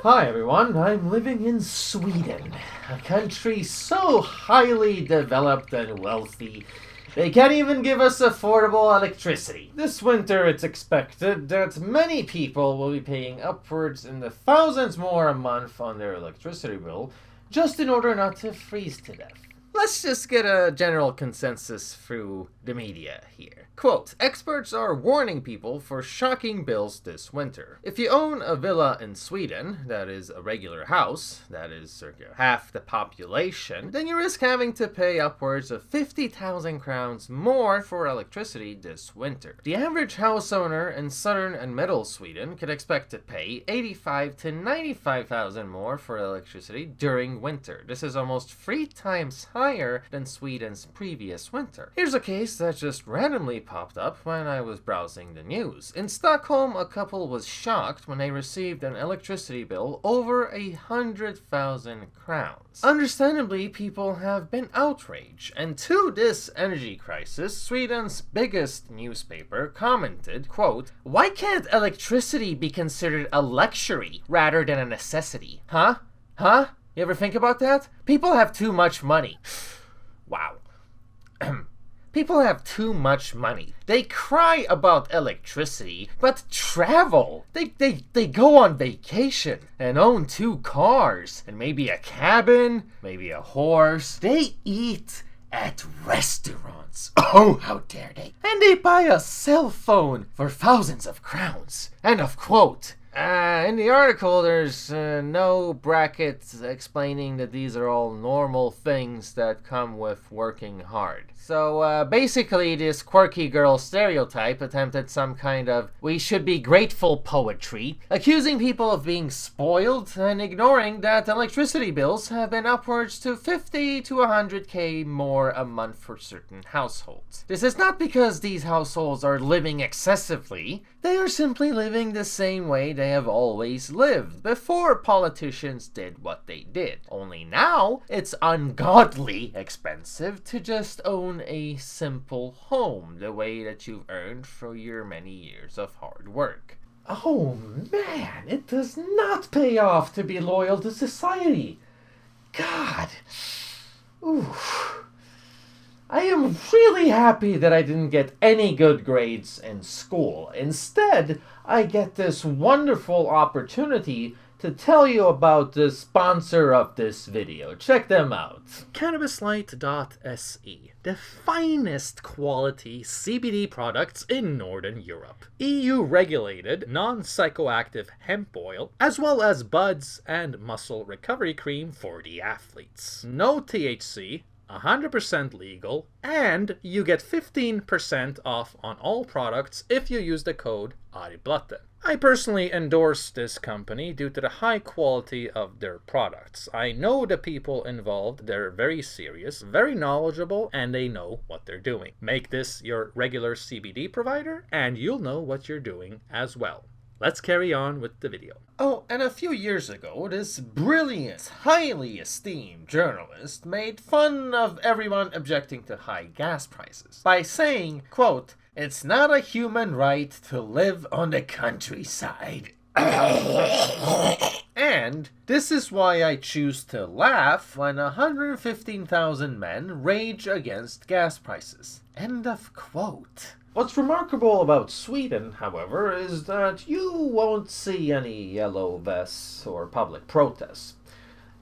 Hi everyone, I'm living in Sweden, a country so highly developed and wealthy, they can't even give us affordable electricity. This winter it's expected that many people will be paying upwards in the thousands more a month on their electricity bill, just in order not to freeze to death. Let's just get a general consensus through the media here. Quote, experts are warning people for shocking bills this winter. If you own a villa in Sweden, that is a regular house, that is circa half the population, then you risk having to pay upwards of 50,000 crowns more for electricity this winter. The average house owner in southern and middle Sweden could expect to pay 85 to 95,000 more for electricity during winter. This is almost 3 times higher than Sweden's previous winter. Here's a case that just randomly popped up when I was browsing the news. In Stockholm, a couple was shocked when they received an electricity bill over 100,000 crowns. Understandably, people have been outraged, and to this energy crisis, Sweden's biggest newspaper commented, quote, "Why can't electricity be considered a luxury rather than a necessity? Huh? You ever think about that? People have too much money." Wow. People have too much money. They cry about electricity, but travel. They go on vacation and own 2 cars and maybe a cabin, maybe a horse. They eat at restaurants. Oh, how dare they. And they buy a cell phone for thousands of crowns. End of quote. In the article, there's no brackets explaining that these are all normal things that come with working hard. So basically, this quirky girl stereotype attempted some kind of "we should be grateful" poetry, accusing people of being spoiled and ignoring that electricity bills have been upwards to 50 to 100k more a month for certain households. This is not because these households are living excessively, they are simply living the same way they have always lived before politicians did what they did. Only now, it's ungodly expensive to just own a simple home the way that you've earned through your many years of hard work. Oh man, it does not pay off to be loyal to society. God. Oof. I am really happy that I didn't get any good grades in school. Instead, I get this wonderful opportunity to tell you about the sponsor of this video. Check them out. CannabisLight.se, the finest quality CBD products in Northern Europe. EU regulated, non-psychoactive hemp oil, as well as buds and muscle recovery cream for the athletes. No THC, 100% legal, and you get 15% off on all products if you use the code ARIBLATTE. I personally endorse this company due to the high quality of their products. I know the people involved, they're very serious, very knowledgeable, and they know what they're doing. Make this your regular CBD provider, and you'll know what you're doing as well. Let's carry on with the video. Oh, and a few years ago, this brilliant, highly esteemed journalist made fun of everyone objecting to high gas prices by saying, quote, "It's not a human right to live on the countryside." And this is why I choose to laugh when 115,000 men rage against gas prices. End of quote. What's remarkable about Sweden, however, is that you won't see any yellow vests or public protests.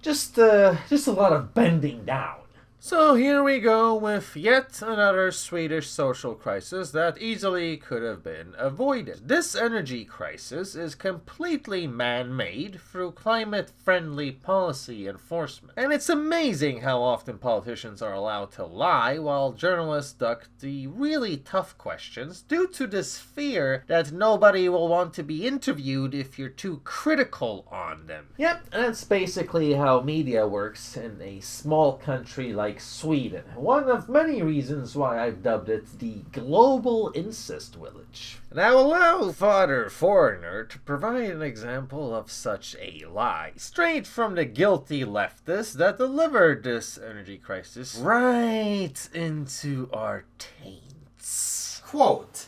Just a lot of bending down. So here we go with yet another Swedish social crisis that easily could have been avoided. This energy crisis is completely man-made through climate-friendly policy enforcement. And it's amazing how often politicians are allowed to lie while journalists duck the really tough questions due to this fear that nobody will want to be interviewed if you're too critical on them. Yep, that's basically how media works in a small country like Sweden. One of many reasons why I've dubbed it the global incest village. Now allow Father Foreigner to provide an example of such a lie, straight from the guilty leftist that delivered this energy crisis right into our taints. Quote,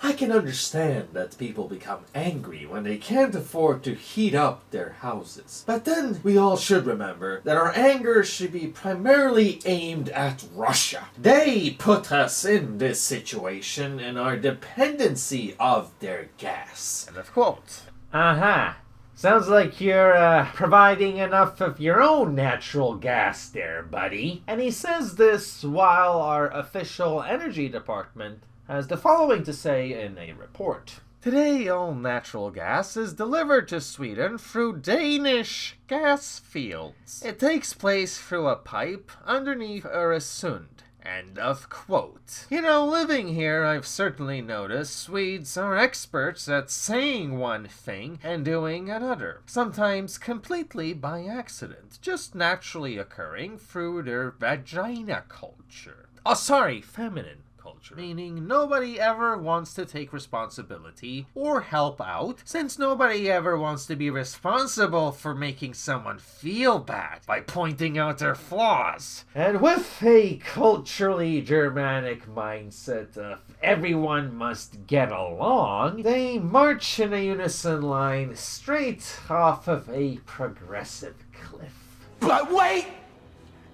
I can understand that people become angry when they can't afford to heat up their houses. But then we all should remember that our anger should be primarily aimed at Russia. They put us in this situation in our dependency of their gas. End of quote. Uh-huh. Sounds like you're providing enough of your own natural gas there, buddy. And he says this while our official energy department has the following to say in a report. Today, all natural gas is delivered to Sweden through Danish gas fields. It takes place through a pipe underneath Öresund. End of quote. You know, living here, I've certainly noticed Swedes are experts at saying one thing and doing another. Sometimes completely by accident, just naturally occurring through their vagina culture. Oh, sorry, feminine culture. Meaning nobody ever wants to take responsibility or help out, since nobody ever wants to be responsible for making someone feel bad by pointing out their flaws. And with a culturally Germanic mindset of everyone must get along, they march in a unison line straight off of a progressive cliff. But wait!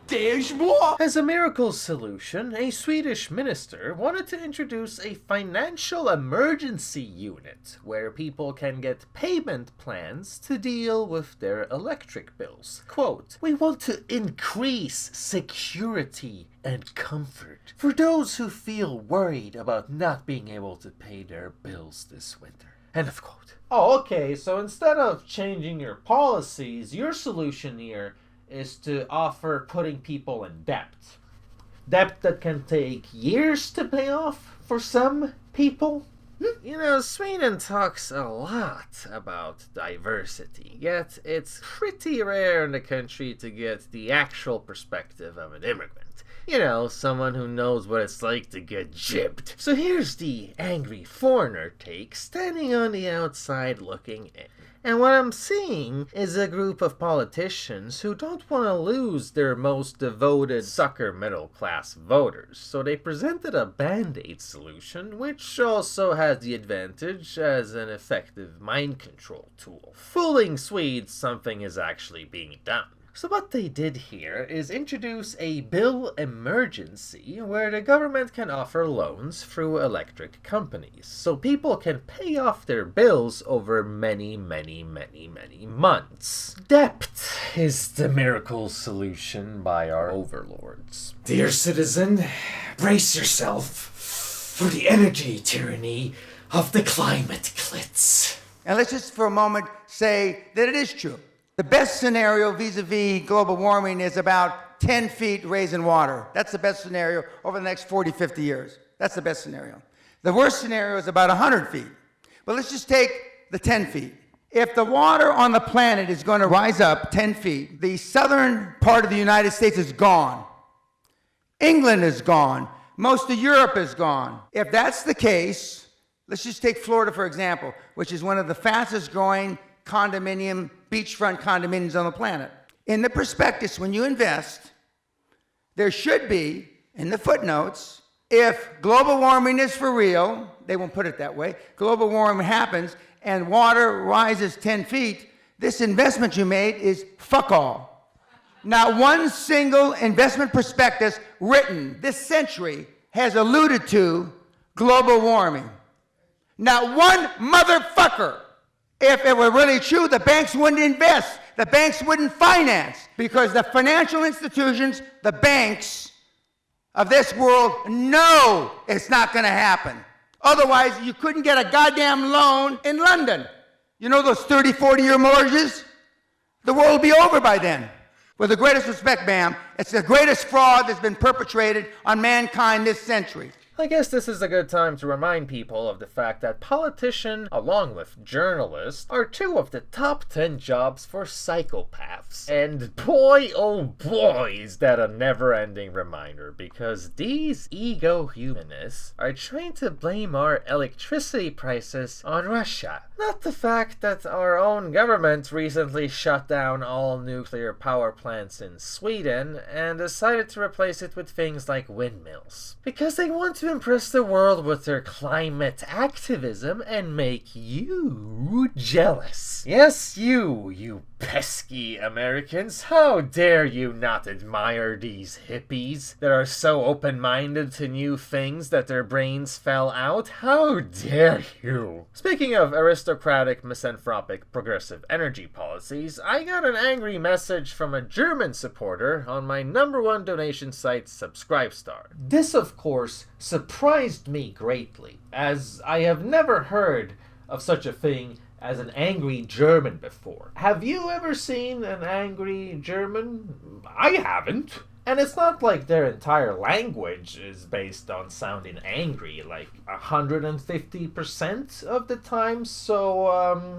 There's more! As a miracle solution, a Swedish minister wanted to introduce a financial emergency unit where people can get payment plans to deal with their electric bills. Quote, "We want to increase security and comfort for those who feel worried about not being able to pay their bills this winter." End of quote. Oh, okay, so instead of changing your policies, your solution here is to offer putting people in debt. Debt that can take years to pay off for some people. You know, Sweden talks a lot about diversity, yet it's pretty rare in the country to get the actual perspective of an immigrant. You know, someone who knows what it's like to get gypped. So here's the angry foreigner take, standing on the outside looking in. And what I'm seeing is a group of politicians who don't want to lose their most devoted sucker middle-class voters, so they presented a band-aid solution, which also has the advantage as an effective mind control tool, fooling Swedes something is actually being done. So what they did here is introduce a bill emergency where the government can offer loans through electric companies, so people can pay off their bills over many months. Debt is the miracle solution by our overlords. Dear citizen, brace yourself for the energy tyranny of the climate clits. And let's just for a moment say that it is true. The best scenario vis-a-vis global warming is about 10 feet raise in water. That's the best scenario over the next 40, 50 years. That's the best scenario. The worst scenario is about 100 feet. But let's just take the 10 feet. If the water on the planet is going to rise up 10 feet, the southern part of the United States is gone. England is gone. Most of Europe is gone. If that's the case, let's just take Florida, for example, which is one of the fastest growing beachfront condominiums on the planet. In the prospectus, when you invest, there should be, in the footnotes, if global warming is for real, they won't put it that way, global warming happens and water rises 10 feet, this investment you made is fuck all. Not one single investment prospectus written this century has alluded to global warming. Not one motherfucker. If it were really true, the banks wouldn't invest. The banks wouldn't finance because the financial institutions, the banks of this world know it's not going to happen. Otherwise, you couldn't get a goddamn loan in London. You know those 30, 40-year mortgages? The world will be over by then. With the greatest respect, ma'am, it's the greatest fraud that's been perpetrated on mankind this century. I guess this is a good time to remind people of the fact that politicians, along with journalists, are two of the top 10 jobs for psychopaths. And boy, oh boy, is that a never-ending reminder, because these ego-humanists are trying to blame our electricity prices on Russia. Not the fact that our own government recently shut down all nuclear power plants in Sweden and decided to replace it with things like windmills. Because they want to to impress the world with their climate activism and make you jealous. Yes, you pesky Americans. How dare you not admire these hippies that are so open-minded to new things that their brains fell out? How dare you? Speaking of aristocratic, misanthropic, progressive energy policies, I got an angry message from a German supporter on my #1 donation site, Subscribestar. This, of course, surprised me greatly, as I have never heard of such a thing as an angry German before. Have you ever seen an angry German? I haven't. And it's not like their entire language is based on sounding angry, like 150% of the time, so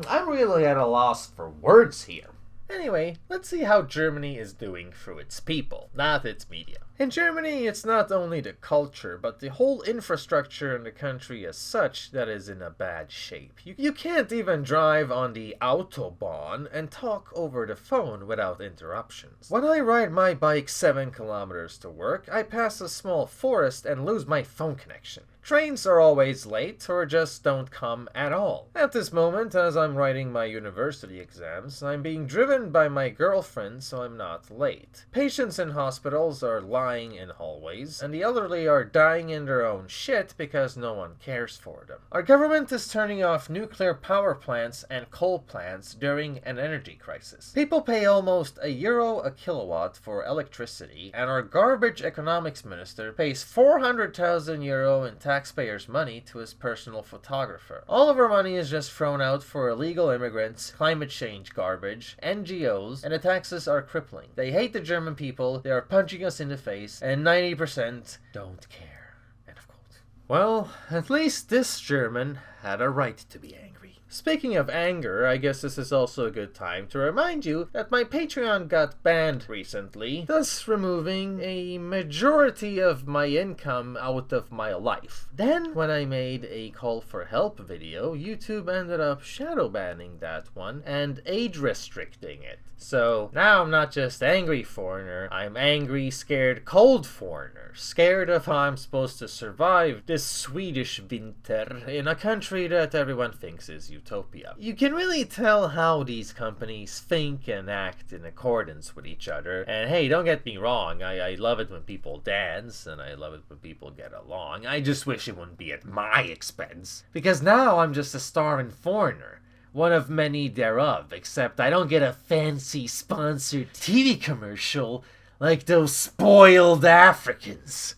I'm really at a loss for words here. Anyway, let's see how Germany is doing through its people, not its media. In Germany, it's not only the culture, but the whole infrastructure in the country as such that is in a bad shape. You can't even drive on the Autobahn and talk over the phone without interruptions. When I ride my bike 7 kilometers to work, I pass a small forest and lose my phone connection. Trains are always late or just don't come at all. At this moment, as I'm writing my university exams, I'm being driven by my girlfriend so I'm not late. Patients in hospitals are lying in hallways, and the elderly are dying in their own shit because no one cares for them. Our government is turning off nuclear power plants and coal plants during an energy crisis. People pay almost €1 a kilowatt for electricity, and our garbage economics minister pays €400,000 in taxpayers' money to his personal photographer. All of our money is just thrown out for illegal immigrants, climate change garbage, NGOs, and the taxes are crippling. They hate the German people, they are punching us in the face, and 90% don't care. End of quote. Well, at least this German had a right to be angry. Speaking of anger, I guess this is also a good time to remind you that my Patreon got banned recently, thus removing a majority of my income out of my life. Then, when I made a call for help video, YouTube ended up shadow banning that one and age restricting it. So now I'm not just angry foreigner, I'm angry, scared, cold foreigner. Scared of how I'm supposed to survive this Swedish winter in a country that everyone thinks is utopia. You can really tell how these companies think and act in accordance with each other. And hey, don't get me wrong, I love it when people dance and I love it when people get along. I just wish it wouldn't be at my expense. Because now I'm just a starving foreigner. One of many thereof, except I don't get a fancy sponsored TV commercial like those spoiled Africans.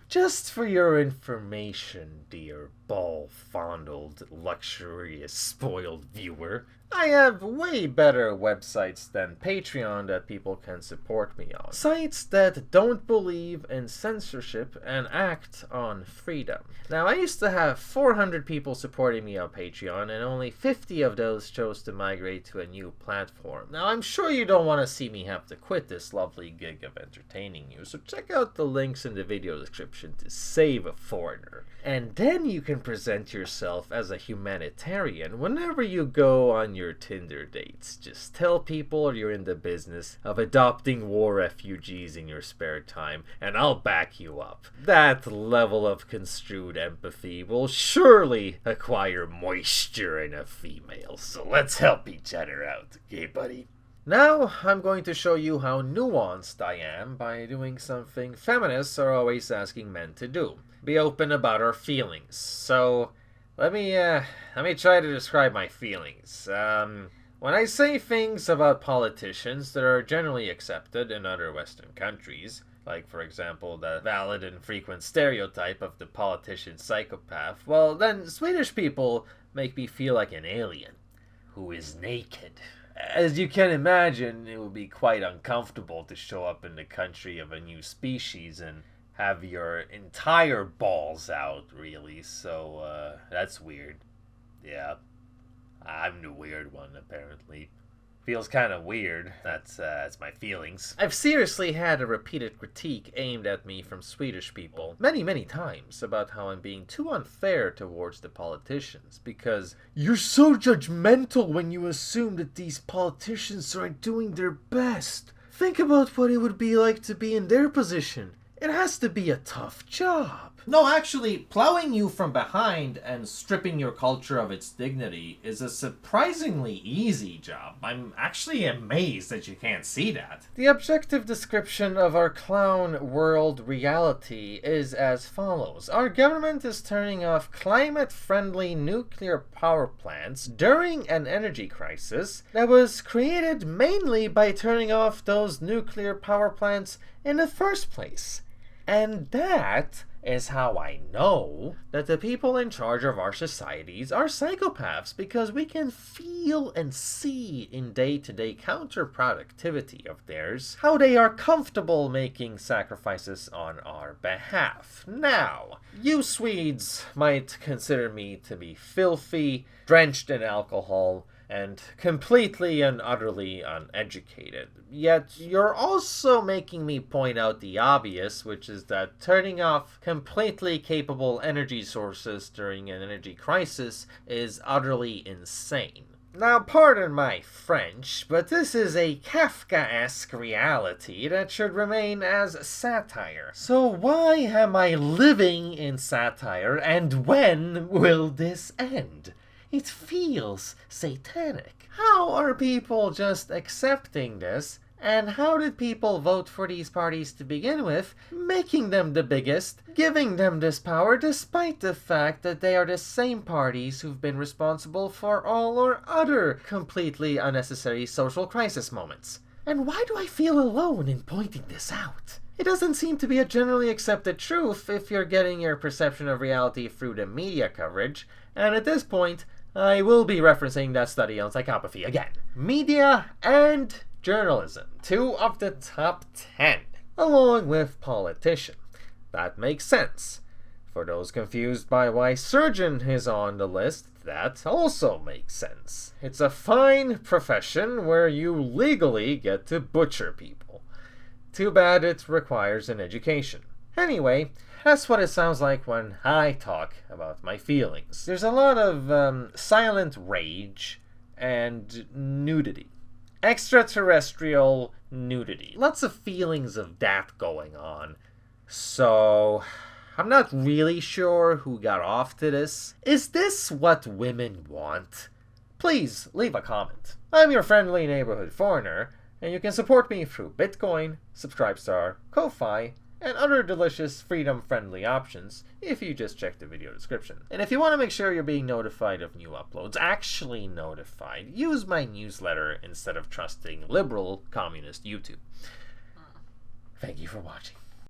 Just for your information, dear ball-fondled, luxurious, spoiled viewer, I have way better websites than Patreon that people can support me on. Sites that don't believe in censorship and act on freedom. Now, I used to have 400 people supporting me on Patreon, and only 50 of those chose to migrate to a new platform. Now, I'm sure you don't want to see me have to quit this lovely gig of entertaining you, so check out the links in the video description to save a foreigner. And then you can present yourself as a humanitarian whenever you go on your Tinder dates. Just tell people you're in the business of adopting war refugees in your spare time, and I'll back you up. That level of construed empathy will surely acquire moisture in a female, so let's help each other out, okay, buddy? Now, I'm going to show you how nuanced I am by doing something feminists are always asking men to do. Be open about our feelings. So, let me try to describe my feelings. When I say things about politicians that are generally accepted in other Western countries, like, for example, the valid and frequent stereotype of the politician psychopath, well, then Swedish people make me feel like an alien who is naked. As you can imagine, it would be quite uncomfortable to show up in the country of a new species and have your entire balls out, really, so, that's weird. Yeah, I'm the weird one, apparently. Feels kind of weird. That's my feelings. I've seriously had a repeated critique aimed at me from Swedish people many times about how I'm being too unfair towards the politicians because you're so judgmental when you assume that these politicians aren't doing their best. Think about what it would be like to be in their position. It has to be a tough job. No, actually, plowing you from behind and stripping your culture of its dignity is a surprisingly easy job. I'm actually amazed that you can't see that. The objective description of our clown world reality is as follows. Our government is turning off climate-friendly nuclear power plants during an energy crisis that was created mainly by turning off those nuclear power plants in the first place. And that is how I know that the people in charge of our societies are psychopaths, because we can feel and see in day-to-day counterproductivity of theirs how they are comfortable making sacrifices on our behalf. Now, you Swedes might consider me to be filthy, drenched in alcohol, and completely and utterly uneducated. Yet you're also making me point out the obvious, which is that turning off completely capable energy sources during an energy crisis is utterly insane. Now, pardon my French, but this is a Kafkaesque reality that should remain as satire. So why am I living in satire, and when will this end? It feels satanic. How are people just accepting this? And how did people vote for these parties to begin with, making them the biggest, giving them this power, despite the fact that they are the same parties who've been responsible for all our other completely unnecessary social crisis moments? And why do I feel alone in pointing this out? It doesn't seem to be a generally accepted truth if you're getting your perception of reality through the media coverage, and at this point, I will be referencing that study on psychopathy again. Media and journalism, 2 of the top 10, along with politician. That makes sense. For those confused by why surgeon is on the list, that also makes sense. It's a fine profession where you legally get to butcher people. Too bad it requires an education. Anyway, that's what it sounds like when I talk about my feelings. There's a lot of silent rage and nudity. Extraterrestrial nudity. Lots of feelings of that going on. So, I'm not really sure who got off to this. Is this what women want? Please leave a comment. I'm your friendly neighborhood foreigner, and you can support me through Bitcoin, Subscribestar, Ko-Fi, and other delicious freedom-friendly options if you just check the video description. And if you want to make sure you're being notified of new uploads, actually notified, use my newsletter instead of trusting liberal communist YouTube. Thank you for watching.